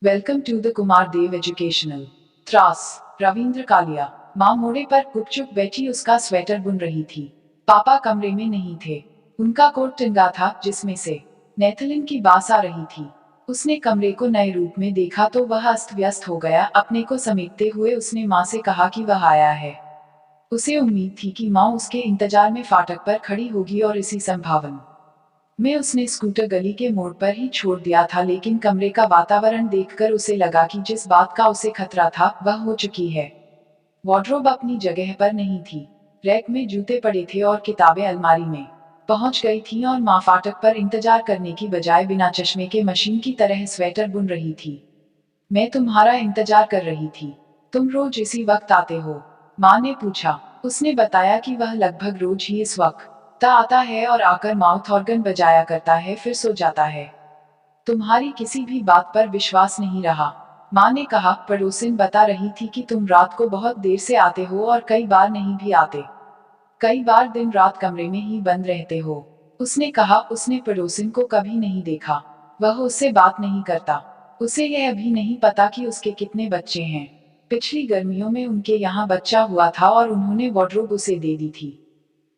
Welcome to the Kumar Dev educational. Trust. Ravindra Kaliya. माँ मोड़े पर गुपचुप बैठी उसका स्वेटर बुन रही थी। पापा कमरे में नहीं थे। उनका कोट टंगा था जिसमें से नेथलिन की बास आ रही थी। उसने कमरे को नए रूप में देखा तो वह अस्त व्यस्त हो गया। अपने को समेटते हुए उसने माँ से कहा कि वह आया है। उसे उम्मीद थी कि माँ उसके इंतजार में फाटक पर खड़ी होगी और इसी संभावना में उसने स्कूटर गली के मोड़ पर ही छोड़ दिया था, लेकिन कमरे का वातावरण देखकर उसे लगा कि जिस बात का उसे खतरा था वह हो चुकी है। वार्डरोब अपनी जगह पर नहीं थी। रैक में जूते पड़े थे और किताबें अलमारी में पहुंच गई थीं और माँ फाटक पर इंतजार करने की बजाय बिना चश्मे के मशीन की तरह स्वेटर बुन रही थी। मैं तुम्हारा इंतजार कर रही थी। तुम रोज इसी वक्त आते हो? माँ ने पूछा। उसने बताया कि वह लगभग रोज ही इस वक्त आता है और आकर माउथ ऑर्गन बजाया करता है, फिर सो जाता है। तुम्हारी किसी भी बात पर विश्वास नहीं रहा। माँ ने कहा, पड़ोसिन बता रही थी कि तुम रात को बहुत देर से आते हो और कई बार नहीं भी आते। कई बार दिन रात कमरे में ही बंद रहते हो। उसने कहा उसने पड़ोसिन को कभी नहीं देखा। वह उससे बात नहीं करता। उसे यह भी नहीं पता कि उसके कितने बच्चे हैं। पिछली गर्मियों में उनके यहाँ बच्चा हुआ था और उन्होंने वार्डरोब उसे दे दी थी।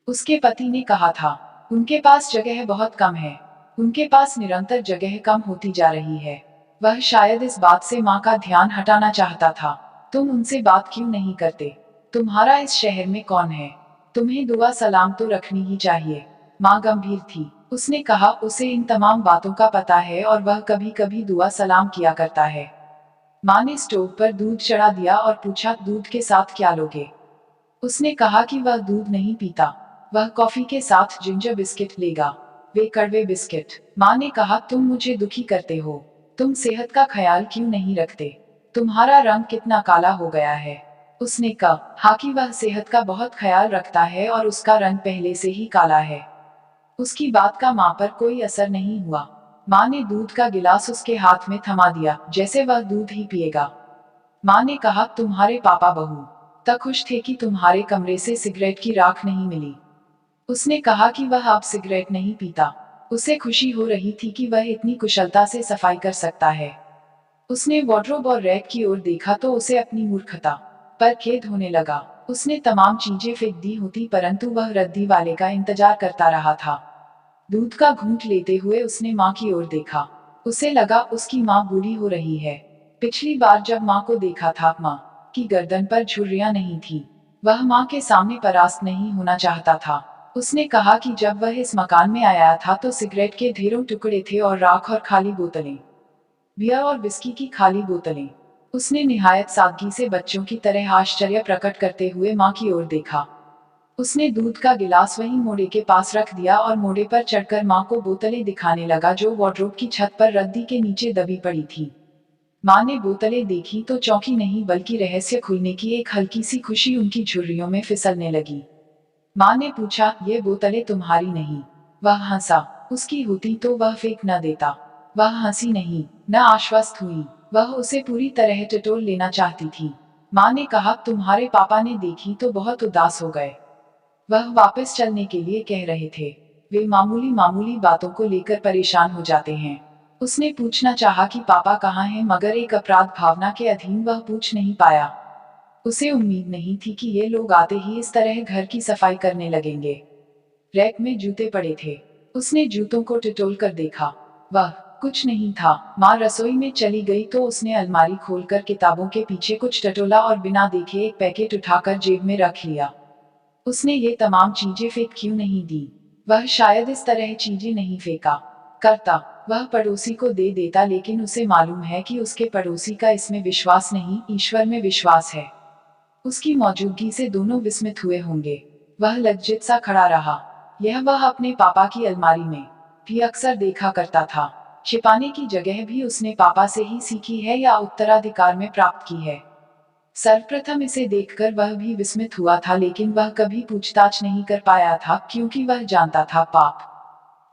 उसके पति ने कहा था, उनके पास जगह बहुत कम है। उनके पास निरंतर जगह कम होती जा रही है। वह शायद इस बात से माँ का ध्यान हटाना चाहता था। तुम उनसे बात क्यों नहीं करते? तुम्हारा इस शहर में कौन है? तुम्हें दुआ सलाम तो रखनी ही चाहिए। माँ गंभीर थी। उसने कहा उसे इन तमाम बातों का पता है और वह कभी कभी दुआ सलाम किया करता है। माँ ने स्टोव पर दूध चढ़ा दिया और पूछा, दूध के साथ क्या लोगे? उसने कहा कि वह दूध नहीं पीता। वह कॉफी के साथ जिंजर बिस्किट लेगा। वे कड़वे बिस्किट। माँ ने कहा, तुम मुझे दुखी करते हो। तुम सेहत का ख्याल क्यों नहीं रखते? तुम्हारा रंग कितना काला हो गया है। उसने कहा, हाँ कि वह सेहत का बहुत ख्याल रखता है और उसका रंग पहले से ही काला है। उसकी बात का माँ पर कोई असर नहीं हुआ। माँ ने दूध का गिलास उसके हाथ में थमा दिया, जैसे वह दूध ही पिएगा। माँ ने कहा, तुम्हारे पापा बहू तक खुश थे कि तुम्हारे कमरे से सिगरेट की राख नहीं मिली। उसने कहा कि वह अब सिगरेट नहीं पीता। उसे खुशी हो रही थी कि वह इतनी कुशलता से सफाई कर सकता है। उसने वार्डरोब और रैक की ओर देखा तो उसे अपनी मूर्खता पर खेद होने लगा। उसने तमाम चीजें फेंक दी होती, परंतु वह रद्दी वाले का इंतजार करता रहा था। दूध का घूंट लेते हुए उसने माँ की ओर देखा। उसे लगा उसकी माँ बूढ़ी हो रही है। पिछली बार जब माँ को देखा था, माँ की गर्दन पर झुर्रियां नहीं थी। वह माँ के सामने परास्त नहीं होना चाहता था। उसने कहा कि जब वह इस मकान में आया था तो सिगरेट के ढेरों टुकड़े थे और राख और खाली बोतलें, बियर और विस्की की खाली बोतलें। उसने निहायत सादगी से बच्चों की तरह आश्चर्य प्रकट करते हुए माँ की ओर देखा। उसने दूध का गिलास वहीं मोड़े के पास रख दिया और मोड़े पर चढ़कर माँ को बोतलें दिखाने लगा जो वार्डरोब की छत पर रद्दी के नीचे दबी पड़ी थी। माँ ने बोतलें देखी तो चौंकी नहीं, बल्कि रहस्य खुलने की एक हल्की सी खुशी उनकी झुर्रियों में फिसलने लगी। माँ ने पूछा, ये बोतलें तुम्हारी नहीं? वह हंसा। उसकी होती तो वह फेंक न देता। वह हंसी नहीं, न आश्वस्त हुई। वह उसे पूरी तरह टटोल लेना चाहती थी। माँ ने कहा, तुम्हारे पापा ने देखी तो बहुत उदास हो गए। वह वापस चलने के लिए कह रहे थे। वे मामूली मामूली बातों को लेकर परेशान हो जाते हैं। उसने पूछना चाहा कि पापा कहाँ हैं, मगर एक अपराध भावना के अधीन वह पूछ नहीं पाया। उसे उम्मीद नहीं थी कि ये लोग आते ही इस तरह घर की सफाई करने लगेंगे। रैक में जूते पड़े थे। उसने जूतों को टटोल कर देखा। वह कुछ नहीं था। माँ रसोई में चली गई तो उसने अलमारी खोलकर किताबों के पीछे कुछ टटोला और बिना देखे एक पैकेट उठाकर जेब में रख लिया। उसने ये तमाम चीजें फेंक क्यों नहीं दी? वह शायद इस तरह चीजें नहीं फेंका करता। वह पड़ोसी को दे देता, लेकिन उसे मालूम है कि उसके पड़ोसी का इसमें विश्वास नहीं, ईश्वर में विश्वास है। उसकी मौजूदगी से दोनों विस्मित हुए होंगे। वह लज्जित सा खड़ा रहा। यह वह अपने पापा की अलमारी में भी अक्सर देखा करता था। छिपाने की जगह भी उसने पापा से ही सीखी है या उत्तराधिकार में प्राप्त की है। सर्वप्रथम इसे देखकर वह भी विस्मित हुआ था, लेकिन वह कभी पूछताछ नहीं कर पाया था, क्योंकि वह जानता था पाप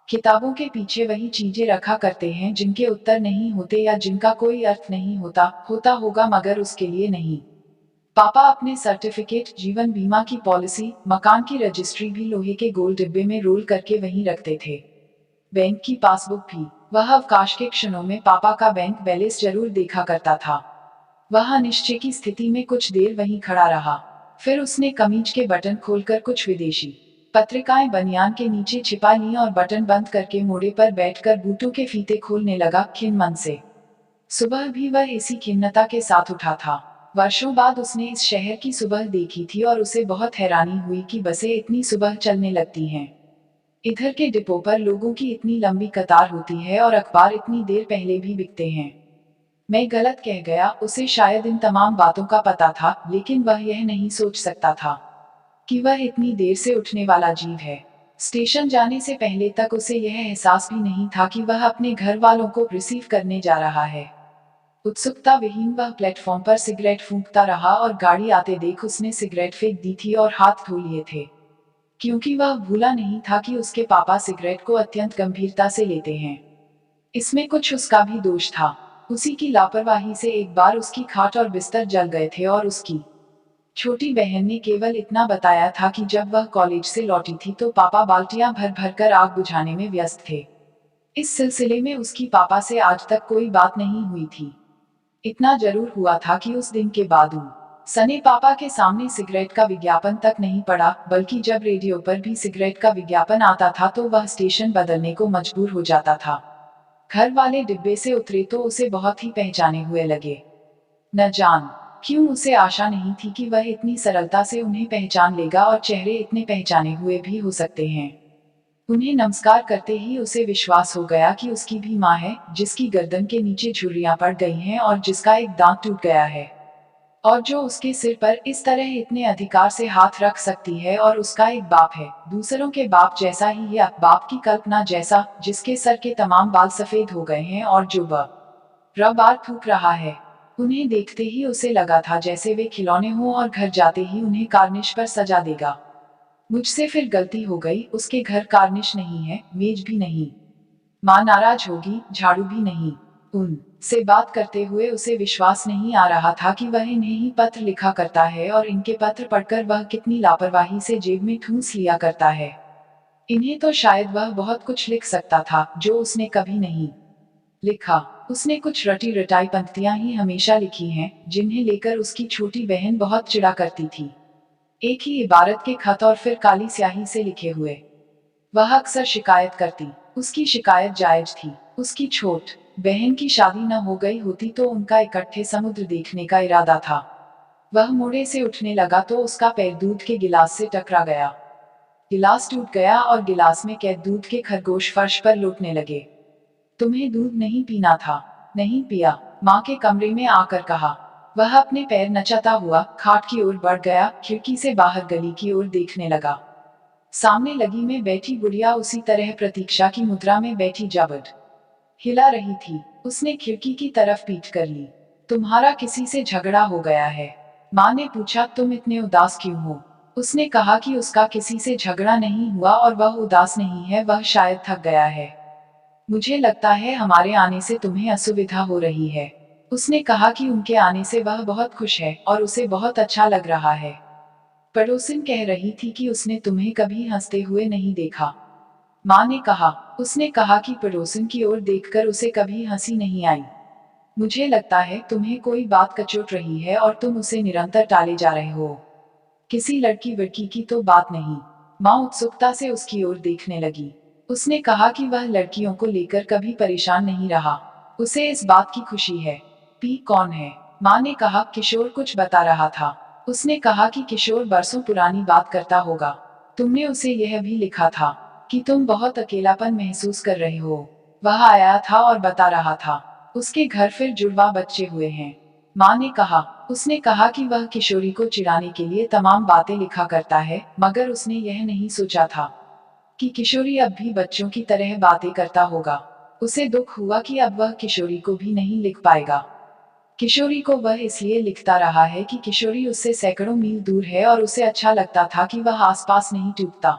किताबों के पीछे वही चीजें रखा करते हैं जिनके उत्तर नहीं होते या जिनका कोई अर्थ नहीं होता होगा मगर उसके लिए नहीं। पापा अपने सर्टिफिकेट, जीवन बीमा की पॉलिसी, मकान की रजिस्ट्री भी लोहे के गोल डिब्बे में रोल करके वहीं रखते थे। बैंक की पासबुक भी। वह अवकाश के क्षणों में पापा का बैंक बैलेंस जरूर देखा करता था। वह अनिश्चय की स्थिति में कुछ देर वहीं खड़ा रहा। फिर उसने कमीज के बटन खोलकर कुछ विदेशी पत्रिकाएं बनियान के नीचे छिपा लीं और बटन बंद करके मोड़े पर बैठकर बूटों के फीते खोलने लगा, खिन्न मन से। सुबह भी वह इसी खिन्नता के साथ उठा था। वर्षों बाद उसने इस शहर की सुबह देखी थी और उसे बहुत हैरानी हुई कि बसें इतनी सुबह चलने लगती हैं। इधर के डिपो पर लोगों की इतनी लंबी कतार होती है और अखबार इतनी देर पहले भी बिकते हैं। मैं गलत कह गया, उसे शायद इन तमाम बातों का पता था, लेकिन वह यह नहीं सोच सकता था कि वह इतनी देर से उठने वाला जीव है। स्टेशन जाने से पहले तक उसे यह एहसास भी नहीं था कि वह अपने घर वालों को रिसीव करने जा रहा है। उत्सुकता विहीन वह प्लेटफॉर्म पर सिगरेट फूंकता रहा और गाड़ी आते देख उसने सिगरेट फेंक दी थी और हाथ धो लिए थे, क्योंकि वह भूला नहीं था कि उसके पापा सिगरेट को अत्यंत गंभीरता से लेते हैं। इसमें कुछ उसका भी दोष था। उसी की लापरवाही से एक बार उसकी खाट और बिस्तर जल गए थे और उसकी छोटी बहन ने केवल इतना बताया था कि जब वह कॉलेज से लौटी थी तो पापा बाल्टियां भर भर कर आग बुझाने में व्यस्त थे। इस सिलसिले में उसकी पापा से आज तक कोई बात नहीं हुई थी। इतना जरूर हुआ था कि उस दिन के बाद सने पापा के सामने सिगरेट का विज्ञापन तक नहीं पड़ा, बल्कि जब रेडियो पर भी सिगरेट का विज्ञापन आता था तो वह स्टेशन बदलने को मजबूर हो जाता था। घर वाले डिब्बे से उतरे तो उसे बहुत ही पहचाने हुए लगे। न जान क्यों उसे आशा नहीं थी कि वह इतनी सरलता से उन्हें पहचान लेगा और चेहरे इतने पहचाने हुए भी हो सकते हैं। उन्हें नमस्कार करते ही उसे विश्वास हो गया कि उसकी भी माँ है, जिसकी गर्दन के नीचे झुर्रियां पड़ गई हैं और जिसका एक दांत टूट गया है, और जो उसके सिर पर इस तरह इतने अधिकार से हाथ रख सकती है। और उसका एक बाप है, दूसरों के बाप जैसा ही या बाप की कल्पना जैसा, जिसके सर के तमाम बाल सफेद हो गए हैं और जो बार थूक रहा है। उन्हें देखते ही उसे लगा था जैसे वे खिलौने हों और घर जाते ही उन्हें कार्निश पर सजा देगा। मुझसे फिर गलती हो गई, उसके घर कार्निश नहीं है, मेज भी नहीं। माँ नाराज होगी, झाड़ू भी नहीं। उन से बात करते हुए उसे विश्वास नहीं आ रहा था कि वह इन्हें ही पत्र लिखा करता है और इनके पत्र पढ़कर वह कितनी लापरवाही से जेब में ठूंस लिया करता है। इन्हें तो शायद वह बहुत कुछ लिख सकता था जो उसने कभी नहीं लिखा। उसने कुछ रटी रटाई पंक्तियां ही हमेशा लिखी हैं, जिन्हें लेकर उसकी छोटी बहन बहुत चिढ़ा करती थी। एक ही इबारत के खत और फिर काली स्याही से लिखे हुए। वह अक्सर शिकायत करती। उसकी शिकायत जायज थी। उसकी छोट बहन की शादी न हो गई होती तो उनका इकट्ठे समुद्र देखने का इरादा था। वह मोड़े से उठने लगा तो उसका पैर दूध के गिलास से टकरा गया। गिलास टूट गया और गिलास में कैद दूध के खरगोश फर्श पर लौटने लगे। तुम्हें दूध नहीं पीना था? नहीं पिया, माँ के कमरे में आकर कहा। वह अपने पैर नचाता हुआ खाट की ओर बढ़ गया, खिड़की से बाहर गली की ओर देखने लगा। सामने लगी में बैठी बुढ़िया उसी तरह प्रतीक्षा की मुद्रा में बैठी जाबड़ हिला रही थी। उसने खिड़की की तरफ पीठ कर ली। तुम्हारा किसी से झगड़ा हो गया है? माँ ने पूछा। तुम इतने उदास क्यों हो? उसने कहा कि उसका किसी से झगड़ा नहीं हुआ और वह उदास नहीं है, वह शायद थक गया है। मुझे लगता है हमारे आने से तुम्हें असुविधा हो रही है। उसने कहा कि उनके आने से वह बहुत खुश है और उसे बहुत अच्छा लग रहा है। पड़ोसिन कह रही थी कि उसने तुम्हें कभी हंसते हुए नहीं देखा। माँ ने कहा। उसने कहा कि पड़ोसिन की ओर देखकर उसे कभी हंसी नहीं आई। मुझे लगता है तुम्हें कोई बात कचोट रही है और तुम उसे निरंतर टाले जा रहे हो। किसी लड़की वड़की की तो बात नहीं। माँ उत्सुकता से उसकी ओर देखने लगी। उसने कहा कि वह लड़कियों को लेकर कभी परेशान नहीं रहा। उसे इस बात की खुशी है। पी कौन है? माँ ने कहा। किशोर कुछ बता रहा था। उसने कहा कि किशोर बरसों पुरानी बात करता होगा। तुमने उसे यह भी लिखा था कि तुम बहुत अकेलापन महसूस कर रहे हो। वह आया था और बता रहा था। उसके घर फिर जुड़वा बच्चे हुए हैं। माँ ने कहा। उसने कहा कि वह किशोरी को चिढ़ाने के लिए तमाम बातें लिखा करता है, मगर उसने यह नहीं सोचा था कि किशोरी अब भी बच्चों की तरह बातें करता होगा। उसे दुख हुआ कि अब वह किशोरी को भी नहीं लिख पाएगा। किशोरी को वह इसलिए लिखता रहा है कि किशोरी उससे सैकड़ों मील दूर है और उसे अच्छा लगता था कि वह आसपास नहीं टूटता,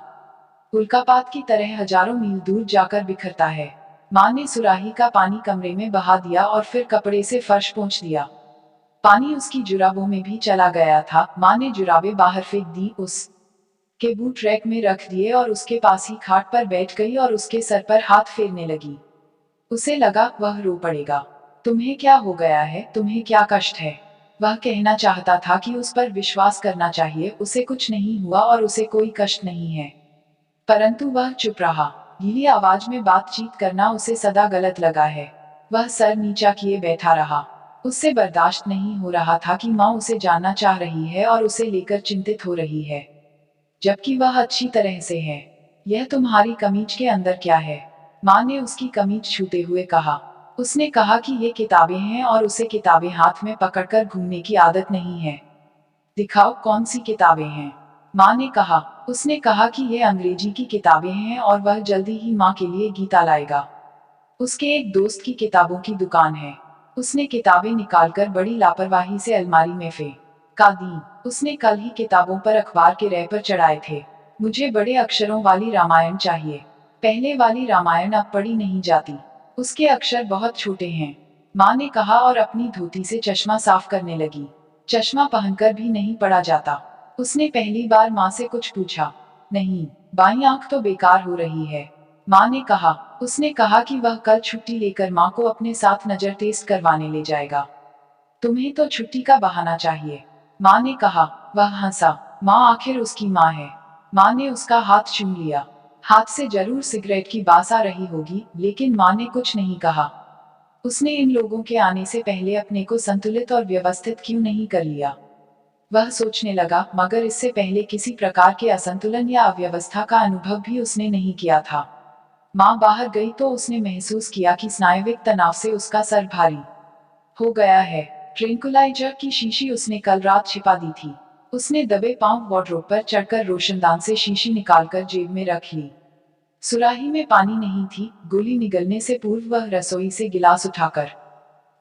उल्कापात की तरह हजारों मील दूर जाकर बिखरता है। माँ ने सुराही का पानी कमरे में बहा दिया और फिर कपड़े से फर्श पोंछ दिया। पानी उसकी जुराबों में भी चला गया था। माँ ने जुराबें बाहर फेंक दी, उस के बूट रैक में रख दिए और उसके पास ही खाट पर बैठ गई और उसके सर पर हाथ फेरने लगी। उसे लगा वह रो पड़ेगा। तुम्हें क्या हो गया है, तुम्हें क्या कष्ट है? वह कहना चाहता था कि उस पर विश्वास करना चाहिए, उसे कुछ नहीं हुआ और उसे कोई कष्ट नहीं है। परंतु वह चुप रहा। गीली आवाज में बातचीत करना उसे सदा गलत लगा है। वह सर नीचा किए बैठा रहा। उससे बर्दाश्त नहीं हो रहा था कि माँ उसे जानना चाह रही है और उसे लेकर चिंतित हो रही है, जबकि वह अच्छी तरह से है। यह तुम्हारी कमीज के अंदर क्या है? माँ ने उसकी कमीज छूते हुए कहा। उसने कहा कि ये किताबें हैं और उसे किताबें हाथ में पकड़कर घूमने की आदत नहीं है। दिखाओ कौन सी किताबें हैं? माँ ने कहा। उसने कहा कि ये अंग्रेजी की किताबें हैं और वह जल्दी ही माँ के लिए गीता लाएगा। उसके एक दोस्त की किताबों की दुकान है। उसने किताबें निकालकर बड़ी लापरवाही से अलमारी में फेंका दी। उसने कल ही किताबों पर अखबार के रैपर चढ़ाए थे। मुझे बड़े अक्षरों वाली रामायण चाहिए। पहले वाली रामायण अब पढ़ी नहीं जाती। उसके अक्षर बहुत छोटे हैं। माँ ने कहा और अपनी धोती से चश्मा साफ करने लगी। चश्मा पहनकर भी नहीं पढ़ा जाता। उसने पहली बार माँ से कुछ पूछा। नहीं, बाईं आंख तो बेकार हो रही है। माँ ने कहा। उसने कहा कि वह कल छुट्टी लेकर माँ को अपने साथ नजर टेस्ट करवाने ले जाएगा। तुम्हें तो छुट्टी का बहाना चाहिए। माँ ने कहा। वह हंसा। माँ आखिर उसकी माँ है। माँ ने उसका हाथ चूम लिया। हाथ से जरूर सिगरेट की बास आ रही होगी, लेकिन माँ ने कुछ नहीं कहा। उसने इन लोगों के आने से पहले अपने को संतुलित और व्यवस्थित क्यों नहीं कर लिया? वह सोचने लगा, मगर इससे पहले किसी प्रकार के असंतुलन या अव्यवस्था का अनुभव भी उसने नहीं किया था। माँ बाहर गई तो उसने महसूस किया कि स्नायुविक तनाव से उसका सर भारी हो गया है। ट्रैंक्विलाइजर की शीशी उसने कल रात छिपा दी थी। उसने दबे पांव वार्डरोब पर चढ़कर रोशनदान से शीशी निकालकर जेब में रख ली। सुराही में पानी नहीं थी। गोली निगलने से पूर्व वह रसोई से गिलास उठाकर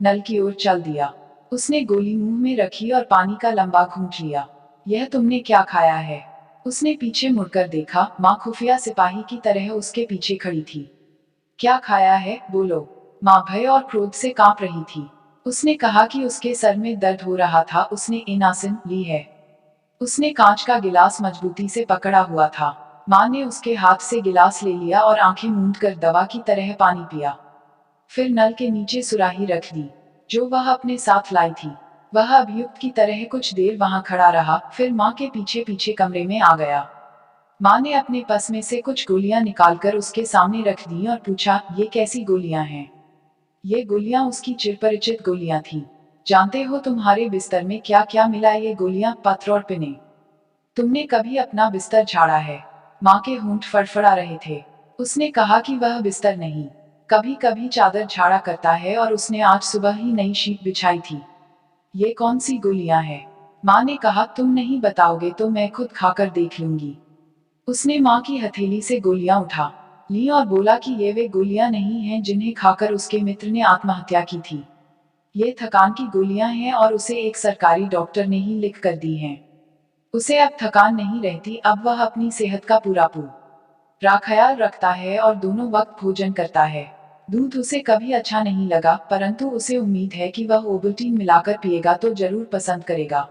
नल की ओर चल दिया। उसने गोली मुंह में रखी और पानी का लंबा घूंट लिया। यह तुमने क्या खाया है? उसने पीछे मुड़कर देखा। माँ खुफिया सिपाही की तरह उसके पीछे खड़ी थी। क्या खाया है, बोलो। माँ भय और क्रोध से कांप रही थी। उसने कहा कि उसके सर में दर्द हो रहा था। उसने एनासिन ली है। उसने कांच का गिलास मजबूती से पकड़ा हुआ था। माँ ने उसके हाथ से गिलास ले लिया और आंखें मूंद कर दवा की तरह पानी पिया। फिर नल के नीचे सुराही रख दी, जो वह अपने साथ लाई थी। वह अभियुक्त की तरह कुछ देर वहां खड़ा रहा, फिर माँ के पीछे पीछे कमरे में आ गया। माँ ने अपने पर्स में से कुछ गोलियां निकालकर उसके सामने रख दी और पूछा, ये कैसी गोलियां हैं? ये गोलियां उसकी चिरपरिचित गोलियां थी। जानते हो तुम्हारे बिस्तर में क्या क्या मिला? ये गोलियां, पत्र और पिने। तुमने कभी अपना बिस्तर झाड़ा है? माँ के होंठ फड़फड़ा रहे थे। उसने कहा कि वह बिस्तर नहीं, कभी कभी चादर झाड़ा करता है और उसने आज सुबह ही नई शीट बिछाई थी। ये कौन सी गोलियां हैं? माँ ने कहा, तुम नहीं बताओगे तो मैं खुद खाकर देख लूंगी। उसने माँ की हथेली से गोलियां उठा ली और बोला कि ये वे गोलियां नहीं हैं जिन्हें खाकर उसके मित्र ने आत्महत्या की थी। ये थकान की गोलियां हैं और उसे एक सरकारी डॉक्टर ने ही लिख कर दी हैं। उसे अब थकान नहीं रहती। अब वह अपनी सेहत का पूरा ख्याल रखता है और दोनों वक्त भोजन करता है। दूध उसे कभी अच्छा नहीं लगा, परंतु उसे उम्मीद है कि वह ओवल्टीन मिलाकर पिएगा तो जरूर पसंद करेगा।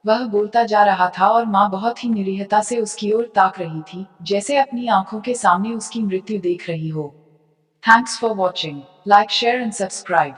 वह बोलता जा रहा था और माँ बहुत ही निरीहता से उसकी ओर ताक रही थी, जैसे अपनी आंखों के सामने उसकी मृत्यु देख रही हो। Thanks for watching. Like, share and subscribe.